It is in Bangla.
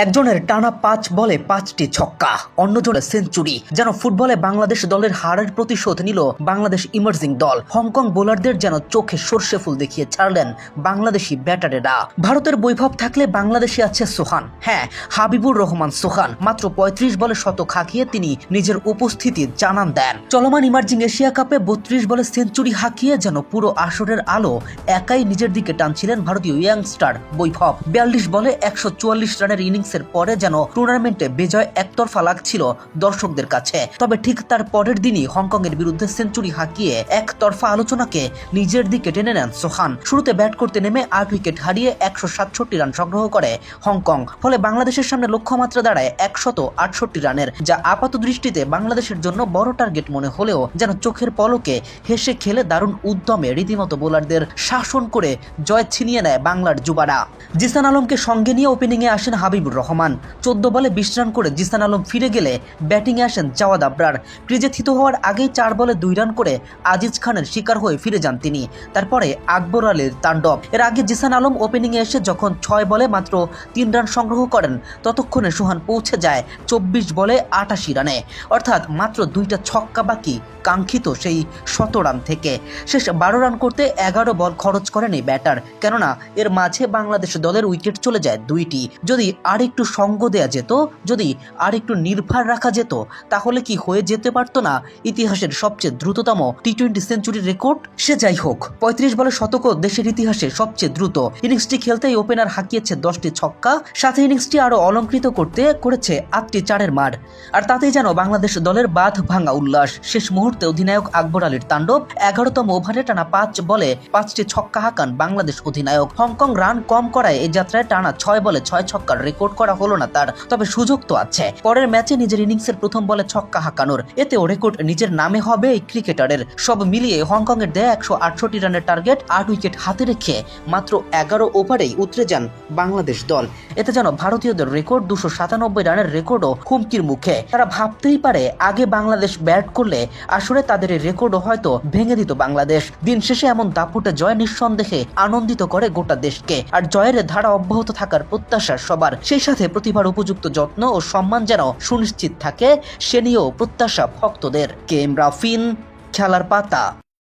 একজনের টানা 5 বলে 5টি ছক্কা, অন্যজনের সেঞ্চুরি। যেন ফুটবলে বাংলাদেশ দলের হারের প্রতিশোধ নিল বাংলাদেশ ইমার্জিং দল। হংকং বোলারদের যেন চোখে সর্ষে ফুল দেখিয়ে ছাড়লেন বাংলাদেশি ব্যাটারেরা। ভারতের বৈভব থাকলে বাংলাদেশে আছে সোহান, হ্যাঁ হাবিবুর রহমান সোহান। মাত্র 35 বলে শতক হাঁকিয়ে তিনি নিজের উপস্থিতি জানান দেন। চলমান ইমার্জিং এশিয়া কাপে 32 বলে সেঞ্চুরি হাঁকিয়ে যেন পুরো আসরের আলো একাই নিজের দিকে টানছিলেন ভারতীয় ইয়াংস্টার বৈভব। 42 বলে 144 রানের ইনিংসের পরে যেন টুর্নামেন্টে বিজয় একতরফা লাগছিল দর্শকদের কাছে। তবে ঠিক তার পরের দিনই হংকং এর বিরুদ্ধে সেঞ্চুরি হাঁকিয়ে একতরফা আলোচনাকে নিজের দিকে টেনে নেন সোহান। শুরুতে ব্যাট করতে নেমে 8 উইকেট হারিয়ে 167 রান সংগ্রহ করে হংকং। ফলে বাংলাদেশের সামনে লক্ষ্যমাত্রা দাঁড়ায় 168 রানের, যা আপাত দৃষ্টিতে বাংলাদেশের জন্য বড় টার্গেট মনে হলেও যেন চোখের পলকে হেসে খেলে দারুণ উদ্যমে রীতিমতো বোলারদের শাসন করে জয় ছিনিয়ে নেয় বাংলার যুবারা। জিসান আলমকে সঙ্গে নিয়ে ওপেনিংয়ে আসেন হাবিবুর রহমান। 14 বলে 20 রান করে জিসান আলম ফিরে গেলে ব্যাটিংয়ে আসেন জাওয়াদ আবরার। ক্রিজে থিত হওয়ার আগেই 4 বলে 2 রান করে আজিজ খানের শিকার হয়ে ফিরে যান তিনি। তারপরে আকবর আলীর তাণ্ডব। এর আগে জিসান আলম ওপেনিংয়ে এসে যখন 6 বলে মাত্র 3 রান সংগ্রহ করেন, ততক্ষণে সোহান পৌঁছে যায় 24 বলে 88 রানে। অর্থাৎ মাত্র 2টা ছক্কা বাকি কাঙ্ক্ষিত সেই 100 রান থেকে। শেষ 12 রান করতে 11 বল খরচ করেন এই ব্যাটার। কেননা এর মাঝে বাংলাদেশ দলের উইকেট চলে যায় 2টি। যদি আর একটু সঙ্গ দেয়া যেত, যদি আর একটু নির্ভর রাখা যেত, তাহলে কি হয়ে যেতে পারতো না ইতিহাসের সবচেয়ে দ্রুততম টি20 সেঞ্চুরির রেকর্ড? সে যাই হোক, 35 বলে শতকও দেশের ইতিহাসে সবচেয়ে দ্রুত। ইনিংসটি খেলতেই ওপেনার হাঁকিয়েছে 10টি ছক্কা, সাথে ইনিংসটি আরো অলঙ্কৃত করতে করেছে 8টি চারের মার। আর তাতেই যেন বাংলাদেশ দলের বাঁধ ভাঙা উল্লাস। শেষ মুহূর্তে অধিনায়ক আকবর আলীর তাণ্ডব। 11তম ওভারে টানা 5 বলে 5টি ছক্কা হাঁকান বাংলাদেশ অধিনায়ক। হংকং রান কম করায় এই যাত্রায় টানা 6 বলে 6 ছক্কার রেকর্ড করা হলো না তার। তবে সুযোগ তো আছে পরের ম্যাচে নিজের ইনিংসের প্রথম বলে ছক্কা হাঁকানোর। এতেও রেকর্ড নিজের নামে হবে এই ক্রিকেটারের। সব মিলিয়ে হংকং এর দেয়া 168 রানের টার্গেট 8 উইকেট হাতে রেখে মাত্র 11 ওভারেই উতরে যান বাংলাদেশ দল। এতে যেন ভারতীয়দের রেকর্ড 297 রানের রেকর্ডও হুমকির মুখে। তারা ভাবতেই পারে আগে বাংলাদেশ ব্যাট করলে আসলে তাদের এই রেকর্ডও হয়তো ভেঙে দিত বাংলাদেশ। দিন শেষে এমন দাপুটে জয় নিঃসন্দেহে আনন্দিত করে গোটা দেশকে। আর জয়ের ধারা অব্যাহত থাকার প্রত্যাশা সবার। সেই সাথে প্রতিভার উপযুক্ত যত্ন ও সম্মান যেন সুনিশ্চিত থাকে, সে নিয়েও প্রত্যাশা ভক্তদের। কেম রাফিন, খেলার পাতা।